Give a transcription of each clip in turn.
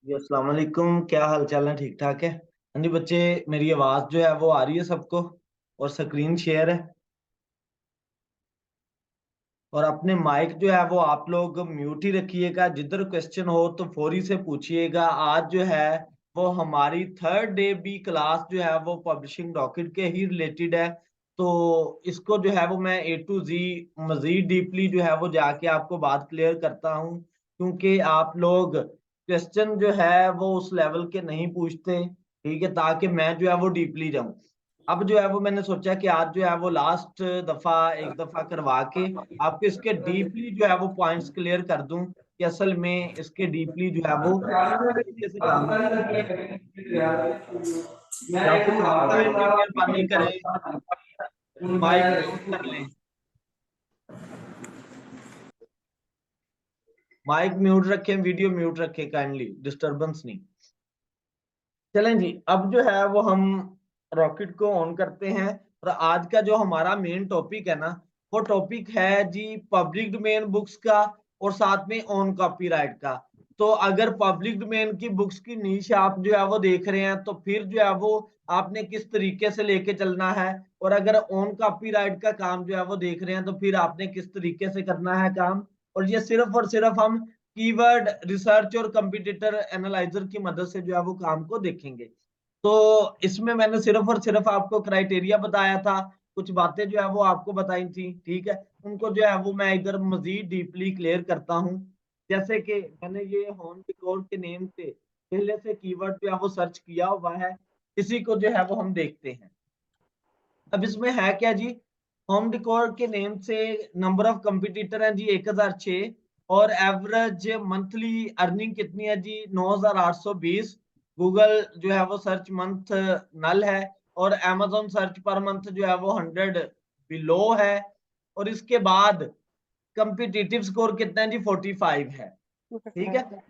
जी अस्सलाम वालेकुम। क्या हाल चाल है? ठीक ठाक है? हाँ जी बच्चे, मेरी आवाज जो है वो आ रही है सबको? और स्क्रीन शेयर है। और अपने माइक जो है वो आप लोग म्यूट ही रखिएगा। जिधर क्वेश्चन हो तो फौरी से पूछिएगा। आज जो है वो हमारी थर्ड डे बी क्लास जो है वो पब्लिशिंग डॉक्यूमेंट के ही रिलेटेड है। तो इसको जो है वो मैं ए टू जी मजीद डीपली जो है वो जाके आपको बात क्लियर करता हूँ, क्योंकि आप लोग क्वेश्चन जो है वो उस लेवल के नहीं पूछते। ठीक है, ताकि मैं जो है वो डीपली जाऊं। अब जो है वो मैंने सोचा कि आज जो है वो लास्ट दफा एक दफा करवा के आपको इसके डीपली जो है वो पॉइंट्स क्लियर कर दूं कि असल में इसके डीपली जो है वो किस तरीके से काम होता है। या फिर करते हुए भी मेहरबानी करें, माइक म्यूट कर लें। माइक म्यूट रखें, वीडियो म्यूट रखें, काइंडली डिस्टरबेंस नहीं। चलें जी, अब जो है वो हम रॉकेट को ऑन करते हैं। और आज का जो हमारा मेन टॉपिक है ना, वो टॉपिक है जी पब्लिक डोमेन बुक्स का और साथ में ऑन कॉपीराइट का। तो अगर पब्लिक डोमेन की बुक्स की नीश आप जो है वो देख रहे हैं, तो फिर जो है वो आपने किस तरीके से लेके चलना है। और अगर ऑन कॉपीराइट का काम जो है वो देख रहे हैं, तो फिर आपने किस तरीके से करना है काम। और ये सिर्फ और सिर्फ हम कीवर्ड रिसर्च और कंपटीटर एनालाइजर की मदद से जो है वो काम को देखेंगे। तो इसमें मैंने सिर्फ और सिर्फ आपको क्राइटेरिया बताया था, कुछ बातें जो है वो आपको बताई थी। ठीक है, उनको जो है वो मैं इधर मजीद डीपली क्लियर करता हूँ। जैसे कि मैंने ये होम डेकोर के नेम से पहले से कीवर्ड जो है वो सर्च किया हुआ है, इसी को जो है वो हम देखते हैं। अब इसमें है क्या जी, होम डेकोर के नेम से नंबर ऑफ कंपटीटर है जी 1006। और एवरेज मंथली अर्निंग कितनी है जी 9820। गूगल जो है वो सर्च मंथ नल है। और अमेजोन सर्च पर मंथ जो है वो 100 बिलो है। और इसके बाद कंपिटिटिव स्कोर कितना है जी 45 है। ठीक है,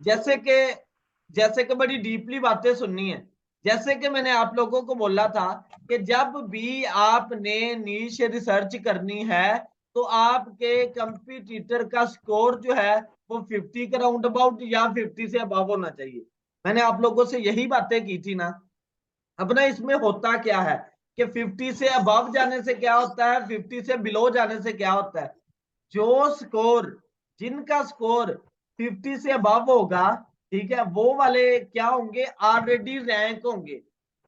जैसे कि बड़ी डीपली बातें सुननी है। जैसे कि मैंने आप लोगों को बोला था कि जब भी आपने नीश रिसर्च करनी है, तो आपके कंपटीटर का स्कोर जो है वो 50 के राउंड अबाउट या 50 से अबव होना चाहिए। मैंने आप लोगों से यही बातें की थी ना। अब ना इसमें होता क्या है कि 50 से अबव जाने से क्या होता है, 50 से बिलो जाने से क्या होता है। जो स्कोर, जिनका स्कोर 50 से अबव होगा, ठीक है, वो वाले क्या होंगे, ऑलरेडी रैंक होंगे।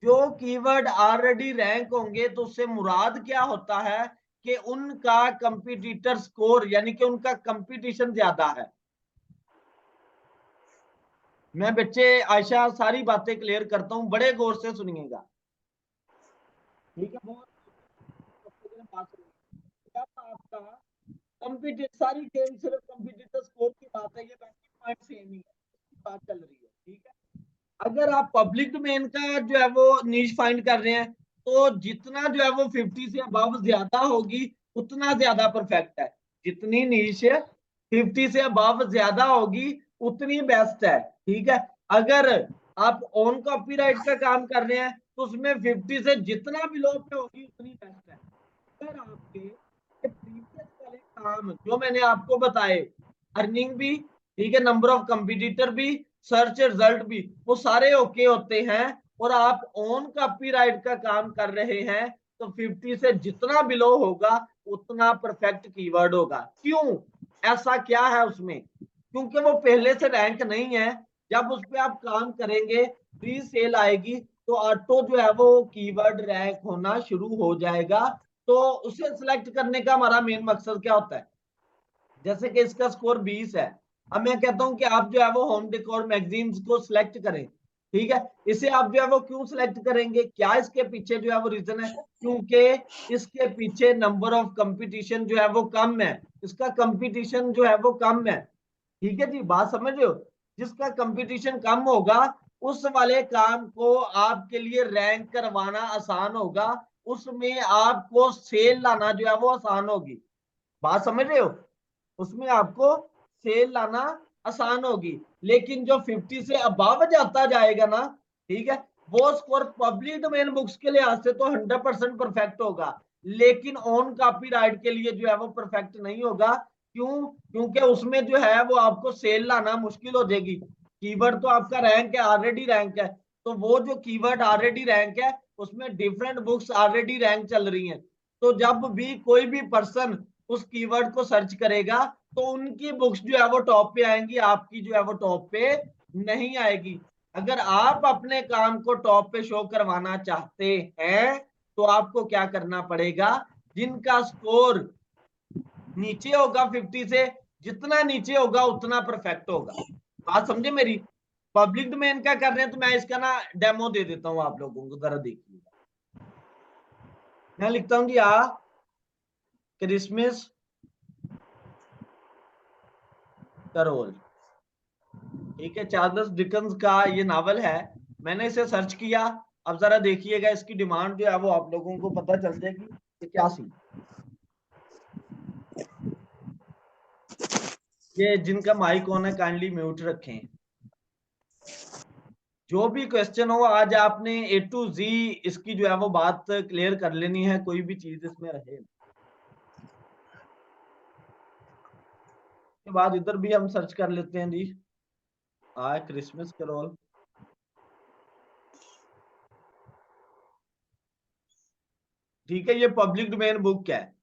जो कीवर्ड ऑलरेडी रैंक होंगे, तो उससे मुराद क्या होता है कि उनका कंपटीटर स्कोर यानी कि उनका कंपटीशन ज्यादा है। मैं बच्चे आयशा सारी बातें क्लियर करता हूं, बड़े गौर से सुनिएगा। ठीक है, बहुत बात सुनिए। आपका कंप्यूटर सारी गेम सिर्फ कंप्यूटर स्कोर की बात है, ये बाकी पॉइंट सेम ही है, बात चल रही है। ठीक है, अगर आप पब्लिक डोमेन का जो है वो नीश फाइंड कर रहे हैं, तो जितना जो है वो 50 से अबव ज्यादा होगी, उतना ज्यादा परफेक्ट है। जितनी नीश 50 से अबव ज्यादा होगी, उतनी बेस्ट है। ठीक है, अगर आप ऑन कॉपीराइट का काम कर रहे हैं, तो उसमें 50 से जितना बिलो पे होगी उतनी बेस्ट है। अगर आपके प्रीवियस वाले काम जो मैंने आपको बताए, अर्निंग भी, ठीक है, नंबर ऑफ कंपटीटर भी, सर्च रिजल्ट भी, वो सारे ओके होते हैं, और आप ऑन कॉपीराइट का काम कर रहे हैं, तो 50 से जितना बिलो होगा उतना परफेक्ट कीवर्ड होगा। क्यों? ऐसा क्या है उसमें? क्योंकि वो पहले से रैंक नहीं है। जब उस पर आप काम करेंगे, फ्री सेल आएगी, तो ऑटो जो है वो कीवर्ड रैंक होना शुरू हो जाएगा। तो उसे सिलेक्ट करने का हमारा मेन मकसद क्या होता है? जैसे कि इसका स्कोर 20 है। अब मैं कहता हूं कि आप जो है वो होम डेकोर मैगजीन्स को सिलेक्ट करें। ठीक है, इसे आप जो है वो क्यों सिलेक्ट करेंगे? क्या इसके पीछे जो है वो रीजन है? क्योंकि इसके पीछे नंबर ऑफ कंपटीशन जो है वो कम है। इसका कंपटीशन जो है वो कम है। ठीक है जी, बात समझ रहे हो? जिसका कंपटीशन कम होगा, उस वाले काम को आपके लिए रैंक करवाना आसान होगा। उसमें आपको सेल लाना जो है वो आसान होगी। बात समझ रहे हो? उसमें आपको सेल लाना आसान होगी। लेकिन जो 50 से अबव जाता जाएगा ना, ठीक है, वो स्कोर पब्लिक डोमेन बुक्स के लिहाज से तो 100% परफेक्ट होगा, लेकिन ऑन कॉपीराइट के लिए जो है वो परफेक्ट नहीं होगा। क्यों? क्योंकि उसमें जो है वो आपको सेल लाना मुश्किल हो जाएगी। कीवर्ड तो आपका रैंक है, ऑलरेडी रैंक है, तो वो जो कीवर्ड ऑलरेडी रैंक है उसमें डिफरेंट बुक्स ऑलरेडी रैंक चल रही हैं, तो जब भी कोई भी पर्सन उस कीवर्ड को सर्च करेगा तो उनकी बुक्स जो है वो टॉप पे आएंगी, आपकी जो है वो टॉप पे नहीं आएगी। अगर आप अपने काम को टॉप पे शो करवाना चाहते हैं तो आपको क्या करना पड़ेगा, जिनका स्कोर नीचे होगा 50 से, जितना नीचे होगा उतना परफेक्ट होगा। बात समझे मेरी? पब्लिक डोमेन का कर रहे हैं तो मैं इसका ना डेमो दे देता हूं आप लोगों को, जरा देखिएगा। मैं लिखता हूं जी क्रिसमस कैरोल, ठीक है, चार्ल्स डिकन्स का ये नावल है। मैंने इसे सर्च किया, अब जरा देखिएगा इसकी डिमांड जो है वो आप लोगों को पता चल जाएगी कि क्या सी। ये जिनका माइक ऑन है काइंडली म्यूट रखें। जो भी क्वेश्चन हो आज आपने A to Z इसकी जो है वो बात क्लियर कर लेनी है, कोई भी चीज इसमें रहे। के बाद इधर भी हम सर्च कर लेते हैं जी, क्रिसमस कैरोल। ठीक है, ये पब्लिक डोमेन बुक है।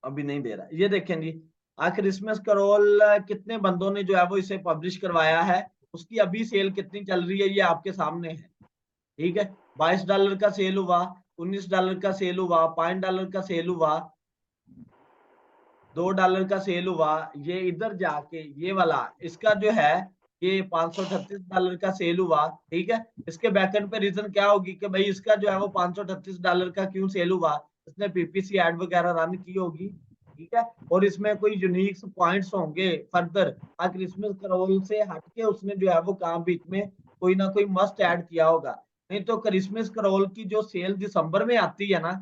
अभी नहीं दे रहा, ये देखें जी, क्रिसमस कैरोल कितने बंदों ने जो है वो इसे पब्लिश करवाया है, उसकी अभी सेल कितनी चल रही है ये आपके सामने है। ठीक है, $22 का सेल हुआ, $19 का सेल हुआ, $5 का सेल हुआ, $2 का सेल हुआ। ये इधर जाके ये वाला इसका जो है ये $538 का सेल हुआ। ठीक है, इसके बैकएंड पे रीजन क्या होगी कि भाई इसका जो है वो $538 का क्यों सेल हुआ, इसने पीपीसी एड वगैरह रन की होगी। ठीक है, और इसमें कोई यूनिक पॉइंट्स होंगे फर्दर, क्रिसमस कैरोल से हटके उसने जो है वो काम बीच में कोई ना कोई मस्ट ऐड किया होगा। नहीं तो क्रिसमस कैरोल की जो सेल दिसंबर में आती है ना,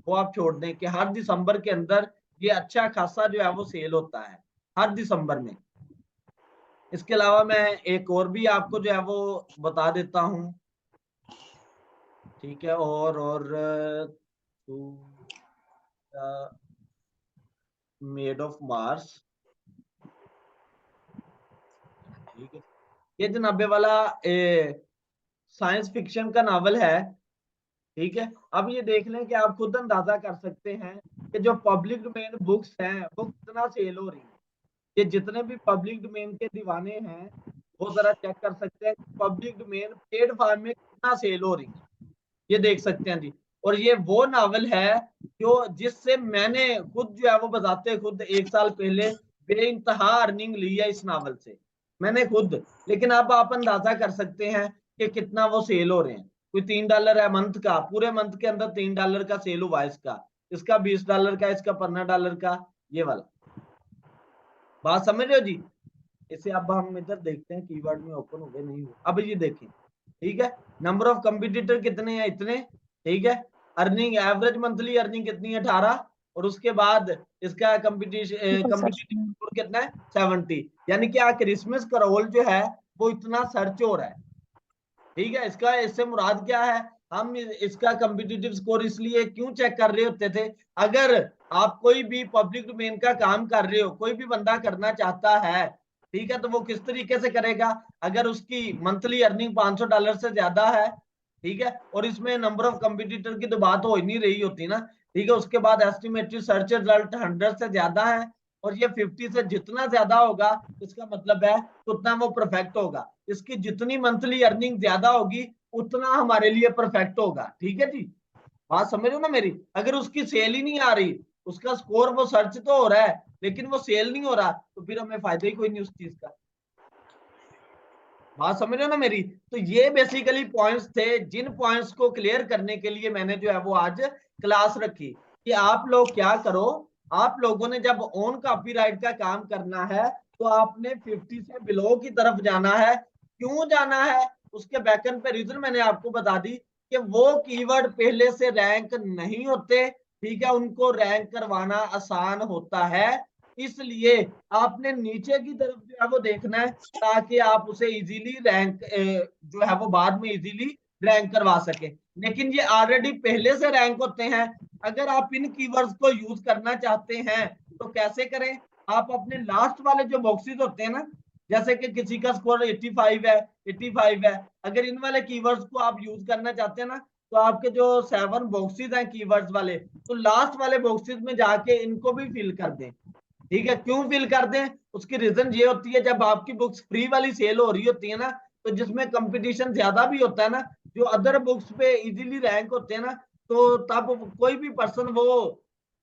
वो आप छोड़ दें कि हर दिसंबर के अंदर ये अच्छा खासा जो है वो सेल होता है हर दिसंबर में। इसके अलावा मैं एक और भी आपको जो है वो बता देता हूं। ठीक है, और मेड ऑफ मार्स, ठीक है, ये जनाबे वाला साइंस फिक्शन का नावल है। ठीक है, अब ये देख लें कि आप खुद अंदाजा कर सकते हैं कि जो पब्लिक डोमेन बुक्स हैं वो कितना सेल हो रही है। ये जितने भी पब्लिक डोमेन के दीवाने हैं वो जरा चेक कर सकते हैं पब्लिक डोमेन पेड फॉर्म में कितना सेल हो रही है, ये देख सकते हैं जी। और ये वो नावल है जो जिससे मैंने खुद जो है वो बताते खुद 1 साल पहले बेइंतहा अर्निंग ली है इस नावल से, मैंने खुद। लेकिन अब आप अंदाजा कर सकते हैं कि कितना वो सेल हो रहे हैं। कोई $3 है मंथ का, पूरे मंथ के अंदर $3 का सेल हुआ इसका, इसका $20 का, इसका $15 का, ये वाला। बात समझ रहे हो जी? इसे अब हम इधर देखते हैं कीवर्ड में ओपन हो गए नहीं हुए, अब ये देखें। ठीक है, नंबर ऑफ कंपटीटर कितने हैं, इतने। ठीक है, अर्निंग एवरेज मंथली अर्निंग कितनी है, 18, और उसके बाद इसका कंपटीशन स्कोर कितना है, 70। यानी कि क्रिसमस कैरोल जो है वो इतना सर्च हो रहा है। ठीक है, इसका इससे मुराद क्या है, हम इसका कंपिटिटिव स्कोर इसलिए क्यों चेक कर रहे होते थे, अगर आप कोई भी पब्लिक डोमेन का काम कर रहे हो, कोई भी बंदा करना चाहता है, ठीक है, तो वो किस तरीके से करेगा, अगर उसकी मंथली अर्निंग $500 से ज्यादा है, ठीक है, और इसमें नंबर ऑफ कंपिटिटर की तो बात हो ही नहीं रही होती ना। ठीक है, उसके बाद एस्टिमेटेड सर्च रिजल्ट 100 से ज्यादा है, और ये 50 से जितना ज्यादा होगा इसका मतलब है उतना वो परफेक्ट होगा। इसकी जितनी मंथली अर्निंग ज्यादा होगी उतना हमारे लिए परफेक्ट होगा। ठीक है जी, बात समझ रहे हो ना मेरी? अगर उसकी सेल ही नहीं आ रही, उसका स्कोर वो सर्च तो हो रहा है लेकिन वो सेल नहीं हो रहा, तो फिर हमें फायदा ही कोई नहीं उस चीज का। बात समझ रहे हो ना मेरी? तो ये बेसिकली पॉइंट्स थे, जिन पॉइंट्स को क्लियर करने के लिए मैंने जो है वो आज क्लास रखी कि आप लोग क्या करो, आप लोगों ने जब ओन कॉपीराइट का काम करना है तो आपने 50 से बिलो की तरफ जाना है। क्यों जाना है, उसके बैकएंड पे रीजन मैंने आपको बता दी कि वो कीवर्ड पहले से रैंक नहीं होते। ठीक है, उनको रैंक करवाना आसान होता है, इसलिए आपने नीचे की तरफ जो है वो देखना है ताकि आप उसे इजीली रैंक जो है वो बाद में इजीली रैंक करवा सके। लेकिन ये ऑलरेडी पहले से रैंक होते हैं। अगर आप इन कीवर्ड्स को यूज करना चाहते हैं तो कैसे करें? आप अपने लास्ट वाले जो बॉक्सेस होते हैं ना, जैसे कि किसी का स्कोर 85 है, 85 है, अगर इन वाले कीवर्ड्स को आप यूज करना चाहते हैं ना, तो आपके जो 7 बॉक्सेस हैं कीवर्ड्स वाले, तो लास्ट वाले बॉक्सेस में जाके इनको भी फिल कर दें। ठीक है, क्यों फिल कर दें? उसकी रीजन ये होती है, जब आपकी बुक्स फ्री वाली सेल हो रही होती है ना, तो जिसमें कंपटीशन ज्यादा भी होता है ना, जो अदर बुक्स पे इजीली रैंक होते हैं ना, तो तब कोई भी पर्सन वो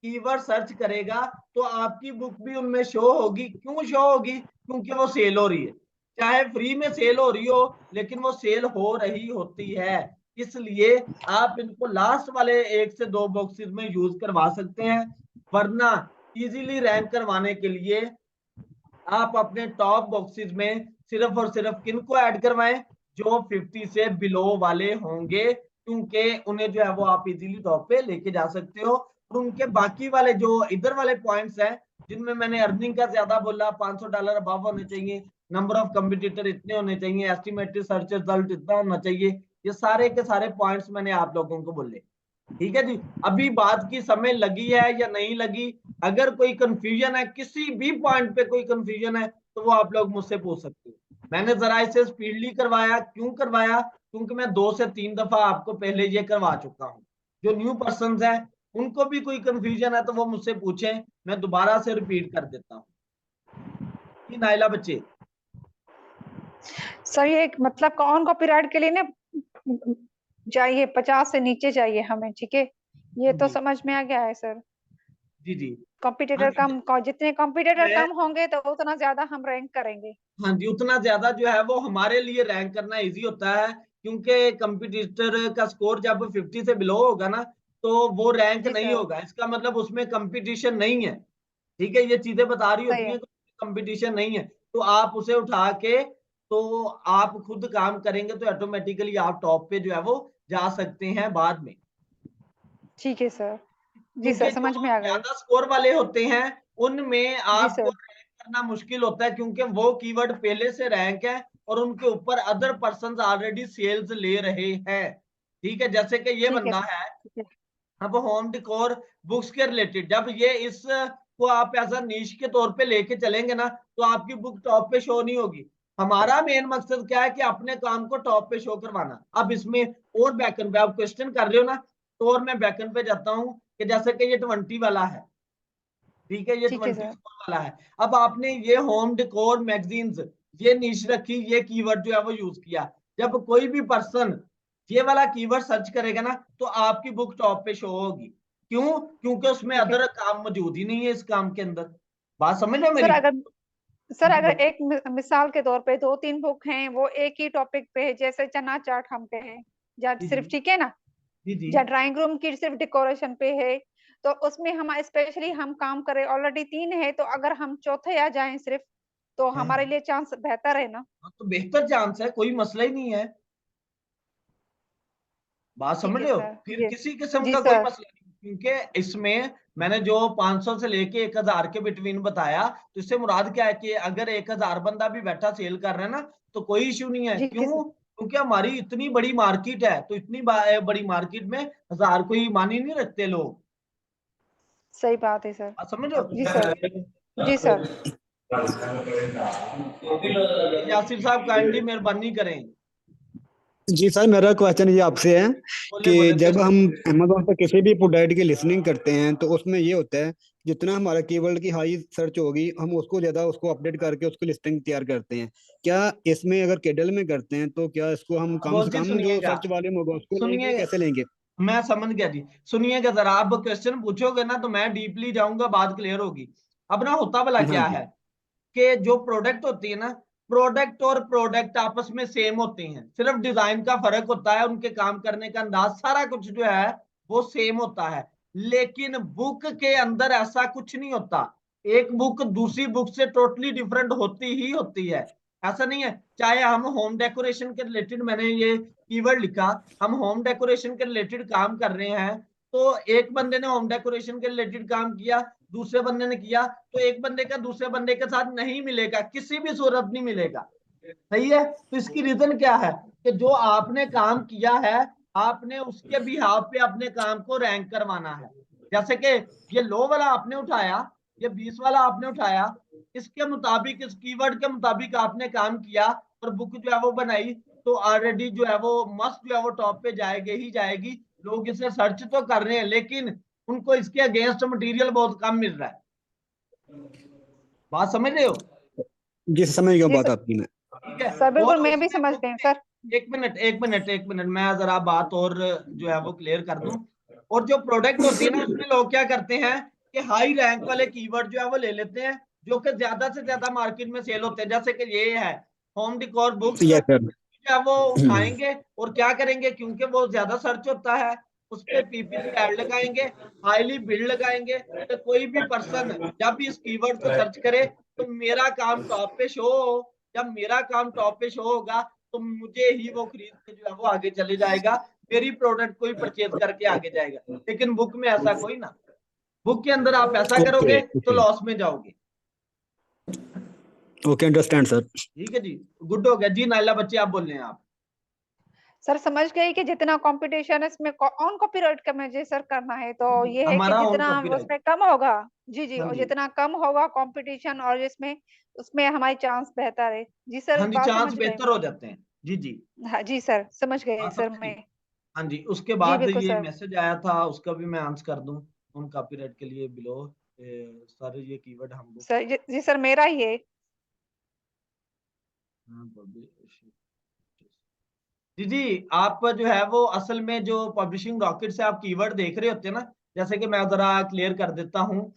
कीवर्ड सर्च करेगा तो आपकी बुक भी उनमें शो होगी। क्यों शो होगी? क्योंकि वो सेल हो रही है। चाहे फ्री में सेल हो रही हो, लेकिन वो सेल हो रही होती है। इसलिए आप इनको लास्ट वाले 1 से 2 बॉक्सेस में यूज करवा सकते हैं। वरना इजीली रैंक करवाने के लिए आप अपने टॉप बॉक्सेस में सिर्फ और सिर्फ किनको ऐड करवाएं? जो 50 से बिलो वाले होंगे, क्योंकि उन्हें जो है वो आप इजीली टॉप पे लेके जा सकते हो। और उनके बाकी वाले जो इधर वाले पॉइंट्स हैं, जिनमें मैंने अर्निंग का ज्यादा बोला, $500 अबव होने चाहिए, नंबर ऑफ कंपिटिटर इतने होने चाहिए, एस्टिमेटेड सर्च रिजल्ट इतना होना चाहिए, ये सारे के सारे पॉइंट्स मैंने आप लोगों को बोले। ठीक है जी। अभी बात की समय लगी है या नहीं लगी? अगर कोई कंफ्यूजन है, किसी भी पॉइंट पे कोई कंफ्यूजन है, तो वो आप लोग मुझसे पूछ सकते हो। मैंने जरा इसे स्पीडली करवाया, क्यों करवाया? क्योंकि मैं 2 से 3 दफा आपको पहले ये करवा चुका हूँ। जो न्यू पर्सन है उनको भी कोई कंफ्यूजन है तो वो मुझसे पूछें, मैं दोबारा से रिपीट कर देता हूँ। नाइला बच्चे, सर ये मतलब कौन कॉपीराइट के लिए ना चाहिए, 50 से नीचे चाहिए हमें, ठीक है, ये तो जी समझ में आ गया है सर। जी जी। हाँ कंपटीटर जी, जितने कंपटीटर मैं कम होंगे तो उतना ज्यादा हम रैंक करेंगे। हाँ जी, उतना ज्यादा जो है वो हमारे लिए रैंक करना इजी होता है, क्योंकि कंपटीटर का स्कोर जब 50 से बिलो होगा ना, तो वो रैंक जी नहीं सर। होगा। इसका मतलब उसमें कंपटीशन नहीं है। ठीक है, ये चीजें बता रही सही होती है। हैं, कंपटीशन नहीं है, तो आप उसे उठा के तो आप खुद काम करेंगे तो ऑटोमेटिकली आप टॉप पे जो है वो जा सकते हैं बाद में। ठीक है सर। जी सर, क्योंकि जो समझ में आ गई। ज्यादा स्कोर वाले होते हैं उनमें जी आपको सर। रैंक करना मुश्किल होता है, क्योंकि वो कीवर्ड पहले से रैंक है और उनके ऊपर अदर पर्सन ऑलरेडी सेल्स ले रहे हैं। ठीक है, जैसे कि ये ठीक है बंदा सर। है, ठीक है। अब होम डिकोर बुक्स के रिलेटेड जब ये इस को आप एज अ नीश के तौर पे लेके चलेंगे ना, तो आपकी बुक टॉप पे शो नहीं होगी। हमारा मेन मकसद क्या है कि अपने काम को टॉप पे शो करवाना। अब इसमें और बैकन पे आप क्वेश्चन कर रहे हो ना, तो और मैं बैकन पे जाता हूँ कि जैसे कि ये 20 वाला है। ठीक है, ये ठीक है 20 सर। स्कोर वाला है। अब आपने ये होम डेकोर मैगजीन्स ये नीश रखी, ये कीवर्ड जो है वो यूज किया। जब कोई भी पर्सन ये वाला कीवर्ड सर्च करेगा ना, तो आपकी बुक टॉप पे शो होगी। क्यों? क्योंकि उसमें ठीक है अदर काम मौजूद ही नहीं है इस काम के अंदर। बात समझ रहे हो सर। मेरी? अगर एक मिसाल के तौर पे 2-3 बुक हैं, वो एक ही टॉपिक पे है, जैसे चना चाट हम पे है या जी जी सिर्फ, ठीक है ना, जी जी। या ड्राइंग रूम की सिर्फ डेकोरेशन पे है, तो उसमें हम स्पेशली हम काम करें, ऑलरेडी 3 है, तो अगर हम चौथे आ जाएं सिर्फ, तो हाँ हमारे लिए चांस बेहतर है ना। हाँ, तो बेहतर चांस है, कोई मसला ही नहीं है। बात ठीक समझ है रहे हो? सर। फिर ये किसी किस्म जी का कोई सर। मसला नहीं, क्योंकि इसमें मैंने जो 500 से लेके 1000 के बिटवीन बताया, तो इससे मुराद क्या है कि अगर 1000 बंदा भी बैठा सेल कर रहा है ना, तो कोई इश्यू नहीं है। जी किस क्यों? क्योंकि हमारी इतनी बड़ी मार्केट है, तो इतनी बड़ी मार्केट में 1000 कोई मानी नहीं रखते लोग। सही बात है सर। बात समझ रहे जी सर। जी हो? सर। यासिर साहब काइंडली मेहरबानी करें। जी सर, मेरा क्वेश्चन ये आपसे है बोले कि बोले जब हम क्वेश्चन। अमेजोन पर किसी भी प्रोडक्ट की लिसनिंग करते हैं तो उसमें ये होता है, जितना हमारा कीवर्ड की हाई सर्च होगी हम उसको ज्यादा उसको अपडेट करके उसको लिस्टिंग तैयार करते हैं। क्या इसमें अगर केडल में करते हैं तो क्या इसको हम कम बोल से जी कम जो सुनिएगा, सर्च वॉल्यूम होगा उसको लेंगे, सुनिए, कैसे लेंगे? मैं समझ गया जी। सुनिएगा जरा, आप क्वेश्चन पूछोगे ना तो मैं डीपली जाऊंगा, बात क्लियर होगी। अब ना होता भला हाँ क्या जी। है कि जो प्रोडक्ट होती है ना, प्रोडक्ट और प्रोडक्ट आपस में सेम होते हैं, सिर्फ डिजाइन का फर्क होता है, उनके काम करने का अंदाज सारा कुछ जो है वो सेम होता है। लेकिन बुक के अंदर ऐसा कुछ नहीं होता। एक बुक दूसरी बुक से टोटली डिफरेंट होती ही होती है। ऐसा नहीं है। चाहे हम होम डेकोरेशन के रिलेटेड, मैंने ये कीवर्ड लिखा, हम होम डेकोरेशन के रिलेटेड काम कर रहे हैं, तो एक बंदे ने होम डेकोरेशन के रिलेटेड काम किया, दूसरे बंदे ने किया, तो एक बंदे का दूसरे बंदे के साथ नहीं मिलेगा, किसी भी सूरत नहीं मिलेगा। सही है? तो इसकी रीजन क्या है कि जो आपने काम किया है, आपने उसके बिहाफ पे अपने काम को रैंक करवाना है। जैसे कि ये लो वाला आपने उठाया, ये 20 वाला आपने उठाया, इसके मुताबिक, इस कीवर्ड के मुताबिक आपने काम किया और बुक जो है वो बनाई, तो ऑलरेडी जो है वो मस्त जो है वो टॉप पे जाएगी ही जाएगी। लोग इसे सर्च तो कर रहे हैं, लेकिन उनको इसके अगेंस्ट मटेरियल बहुत कम मिल रहा है। बात समझ रहे हो? जी समझ गया जी बात सर, आपकी मैं। ठीक है। सर बिल्कुल और मैं भी उसमें बुक समझती हूँ में, सर। एक मिनट मैं जरा बात और जो है वो क्लियर कर दूं। और जो प्रोडक्ट होती है ना, उसमें लोग क्या करते हैं कि हाई रैंक वाले कीवर्ड जो है वो ले लेते हैं, जो कि ज्यादा से ज्यादा मार्केट में सेल होते हैं। जैसे कि ये है होम डिकोर बुक्स, यस सर। जो है वो उठाएंगे और क्या करेंगे, क्योंकि वो ज्यादा सर्च होता है, उस पर पीपीसी ऐड लगाएंगे, हाईली बिल्ड लगाएंगे, तो कोई भी पर्सन जब भी इस कीवर्ड को सर्च करे तो मेरा काम टॉप पे शो हो। जब मेरा काम टॉप पे शो होगा तो मुझे ही वो खरीद के जो है वो आगे चले जाएगा, मेरी प्रोडक्ट को ही परचेज करके आगे जाएगा। लेकिन बुक में ऐसा कोई ना, बुक के अंदर आप ऐसा ओके करोगे तो ओके लॉस में जाओगे। Okay understand sir. ठीक है जी, गुड हो गया जी। नाइला बच्चे आप बोल रहे हैं आप। सर समझ गई कि जितना कंपटीशन है इसमें ऑन कॉपीराइट का मुझे सर करना है, तो ये है कि हमारा ऑन जितना कॉपीराइट। उसमें कम होगा, जी जी, हाँ और जी, जितना कम होगा कंपटीशन और इसमें, उसमें हमारी चांस बेहतर है। जी सर, हाँ जी, बात चांस समझ गए। बेहतर हो जाते हैं। जी जी, हाँ जी सर, समझ गए बात सर समझे मैं। जी। हाँ जी, उसके जी बाद बिल्कुल ये सर। मैसेज आया था, उसका भी मैं आंसर कर दूं। उन कॉपीराइट के लिए बिलो सारे ये कीवर्ड हम बुक। सर जी सर, मेरा ही है। हाँ, जी जी, आप जो है वो असल में जो पब्लिशिंग रॉकेट से आप कीवर्ड देख रहे होते हैं ना, जैसे कि मैं जरा क्लियर कर देता हूँ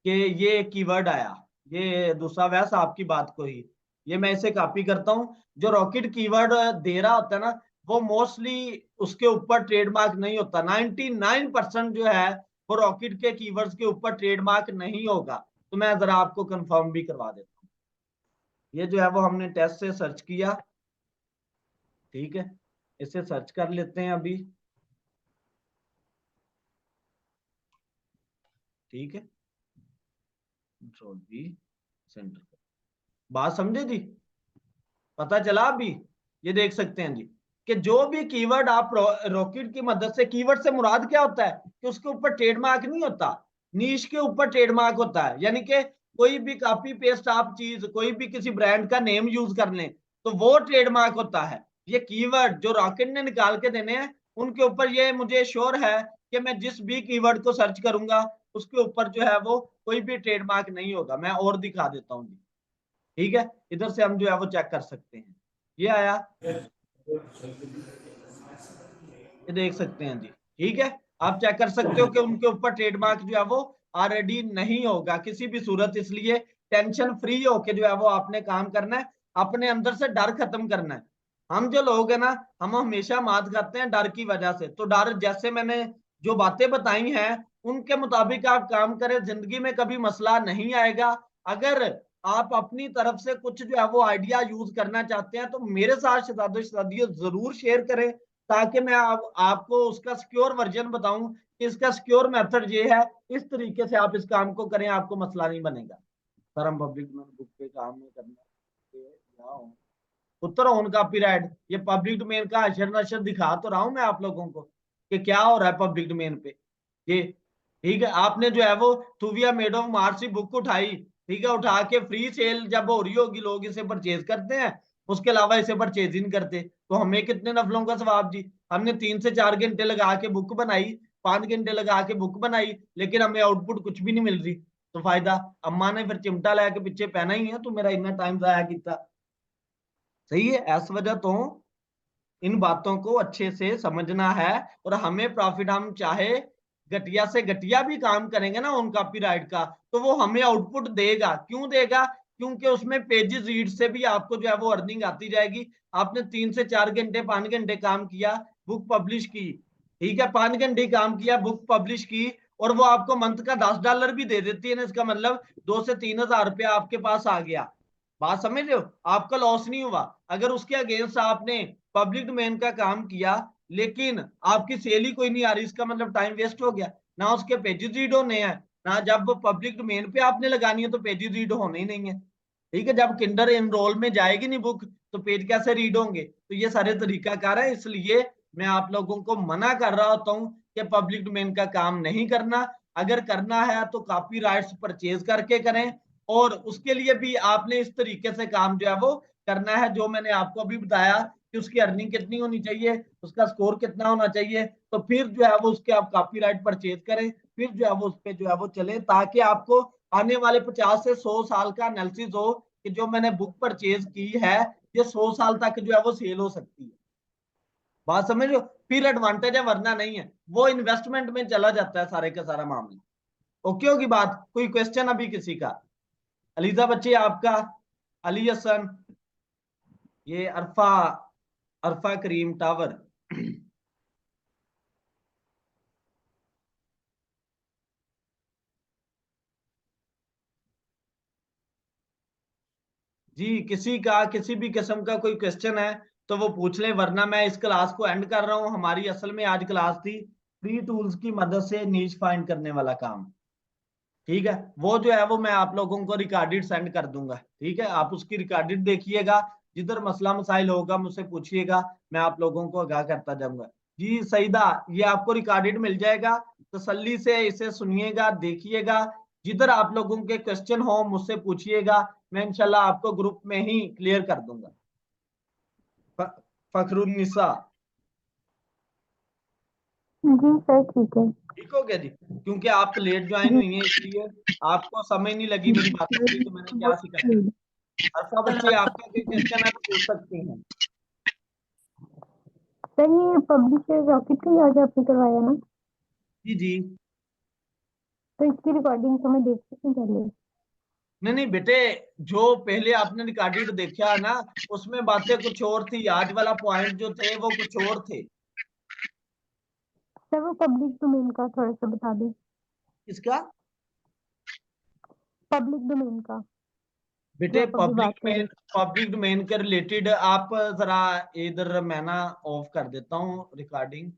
कि ये कीवर्ड आया, ये दूसरा वैसा आपकी बात को ही, ये मैं इसे कॉपी करता हूँ। जो रॉकेट कीवर्ड दे रहा होता है ना, वो मोस्टली उसके ऊपर ट्रेडमार्क नहीं होता। 99% जो है वो रॉकेट के कीवर्ड्स के ऊपर ट्रेडमार्क नहीं होगा। तो मैं जरा आपको कंफर्म भी करवा देता हूँ। ये जो है वो हमने टेस्ट से सर्च किया, ठीक है, इसे सर्च कर लेते हैं अभी। ठीक है, कंट्रोल बी, सेंटर। बात समझे जी? पता चला अभी? ये देख सकते हैं जी कि जो भी कीवर्ड आप रॉकेट की मदद से, कीवर्ड से मुराद क्या होता है कि उसके ऊपर ट्रेडमार्क नहीं होता, नीश के ऊपर ट्रेडमार्क होता है। यानी कि कोई भी कॉपी पेस्ट आप चीज, कोई भी किसी ब्रांड का नेम यूज कर लें तो वो ट्रेडमार्क होता है। ये कीवर्ड जो रॉकेट ने निकाल के देने हैं, उनके ऊपर ये मुझे श्योर है कि मैं जिस भी कीवर्ड को सर्च करूंगा उसके ऊपर जो है वो कोई भी ट्रेडमार्क नहीं होगा। मैं और दिखा देता हूँ जी, ठीक है, इधर से हम जो है वो चेक कर सकते हैं। ये आया, ये देख सकते हैं जी, ठीक है। आप चेक कर सकते हो कि उनके ऊपर ट्रेडमार्क जो है वो ऑलरेडी नहीं होगा किसी भी सूरत। इसलिए टेंशन फ्री होके जो है वो आपने काम करना है, अपने अंदर से डर खत्म करना है। हम जो लोग है ना, हम हमेशा मात खाते हैं डर की वजह से। तो डर, जैसे मैंने जो बातें बताई हैं उनके मुताबिक आप काम करें, जिंदगी में कभी मसला नहीं आएगा। अगर आप अपनी तरफ से कुछ जो है वो आइडिया यूज करना चाहते हैं तो मेरे साथ शतादियो जरूर शेयर करें, ताकि मैं आपको उसका सिक्योर वर्जन बताऊं कि इसका सिक्योर मेथड ये है, इस तरीके से आप इस काम को करें, आपको मसला नहीं बनेगा। सर हम पब्लिक डोमेन बुक पे काम नहीं करना, उत्तर ऑन कॉपीराइट, ये पब्लिक डोमेन का अशर नशर दिखा तो रहा हूं मैं आप लोगों को कि क्या हो रहा है पब्लिक डोमेन पे। ये ठीक है, आपने जो है वो थूविया मेड ऑफ मार्स बुक उठाई, ठीक है, उठा के फ्री सेल जब हो रही होगी लोग इसे परचेज करते हैं, उसके अलावा इसे परचेज नहीं करते, तो हमें कितने नफलों का सवाब जी। हमने 3 से 4 घंटे लगा के बुक बनाई, 5 घंटे लगा के बुक बनाई, लेकिन हमें आउटपुट कुछ भी नहीं मिल रही, तो फायदा? अम्मा ने फिर चिमटा लैके पीछे पहना ही है, तो मेरा इतना टाइम जाया किया। सही है, इस वजह तो इन बातों को अच्छे से समझना है। और हमें प्रॉफिट, हम चाहे घटिया से घटिया भी काम करेंगे ना उन कॉपीराइट का, तो वो हमें आउटपुट देगा। क्यों देगा? क्योंकि उसमें पेजेस रीड से भी आपको जो है वो अर्निंग आती जाएगी। आपने 3 से 4 घंटे 5 घंटे काम किया, बुक पब्लिश की, ठीक है, 5 घंटे काम किया, बुक पब्लिश की, और वो आपको मंथ का $10 भी दे देती है ना, इसका मतलब 2 से 3 हजार रुपया आपके पास आ गया। बात समझ रहे हो? आपका लॉस नहीं हुआ। अगर उसके अगेंस्ट आपने पब्लिक डोमेन का काम किया लेकिन आपकी सेल ही कोई नहीं आ रही, इसका मतलब टाइम वेस्ट हो गया ना, उसके पेजेस रीड होने हैं ना। जब पब्लिक डोमेन पे आपने लगानी है तो पेजेस रीड होने ही नहीं है, ठीक है। जब किंडर एनरोल में जाएगी नहीं बुक तो पेज कैसे रीड होंगे? तो ये सारे तरीकाकार है। इसलिए मैं आप लोगों को मना कर रहा होता हूँ कि पब्लिक डोमेन का काम नहीं करना। अगर करना है तो कॉपीराइट्स परचेज करके करें, और उसके लिए भी आपने इस तरीके से काम जो है वो करना है जो मैंने आपको अभी बताया कि उसकी अर्निंग कितनी होनी चाहिए, उसका स्कोर कितना होना चाहिए, तो फिर जो है वो उसके आप कॉपीराइट परचेज करें, फिर जो है वो उस पर जो है वो चले, ताकि आपको आने वाले 50 से 100 साल का एनालिसिस हो कि जो मैंने बुक परचेज की है ये 100 साल तक जो है वो सेल हो सकती है। बात समझ लो, फिर एडवांटेज है, वरना नहीं है, वो इन्वेस्टमेंट में चला जाता है सारे का सारा मामला। ओके होगी बात? कोई क्वेश्चन अभी किसी का? अलीजा बच्चे आपका, अली हसन, ये अरफा, अरफा करीम टावर। जी किसी का किसी भी किस्म का कोई क्वेश्चन है तो वो पूछ लें, वरना मैं इस क्लास को एंड कर रहा हूं। हमारी असल में आज क्लास थी फ्री टूल्स की मदद से नीश फाइंड करने वाला काम। ठीक है, वो जो है वो मैं आप लोगों को रिकॉर्डेड सेंड कर दूंगा। ठीक है, आप उसकी रिकॉर्डेड देखिएगा, जिधर मसला मसाइल होगा मुझसे पूछिएगा, मैं आप लोगों को आगाह करता जाऊंगा। जी सईदा, ये आपको रिकॉर्डेड मिल जाएगा, तसल्ली से इसे सुनिएगा, देखिएगा, जिधर आप लोगों के क्वेश्चन हो मुझसे पूछिएगा, मैं इंशाल्लाह आपको ग्रुप में ही क्लियर कर दूंगा। फखरुन्निसा, जी सर ठीक है। ठीक हो गया जी? क्योंकि आप लेट ज्वाइन जी हुई हैं इसलिए आपको समझ नहीं लगी मेरी बातों की, तो मैंने क्या सिखाया। सर अरफा बच्चे, आपका कोई क्वेश्चन है तो पूछ सकती हैं। ये पब्लिशर रॉकेट का ही आज आपने करवाया ना, जी जी। तो इसकी रिकॉर्डिंग तो मैं देख सकती हूँ पहले? नहीं नहीं बेटे, जो पहले आपने रिकॉर्डेड देखा ना उसमें बातें कुछ और थी, आज वाला पॉइंट जो थे वो कुछ और थे। सर वो पब्लिक डोमेन का थोड़ा सा बता दें। इसका पब्लिक डोमेन का जो बेटे आप अभी बात कर रहे थे। पब्लिक डोमेन के रिलेटेड आप जरा इधर मैं ना ऑफ कर देता हूँ रिकॉर्डिंग।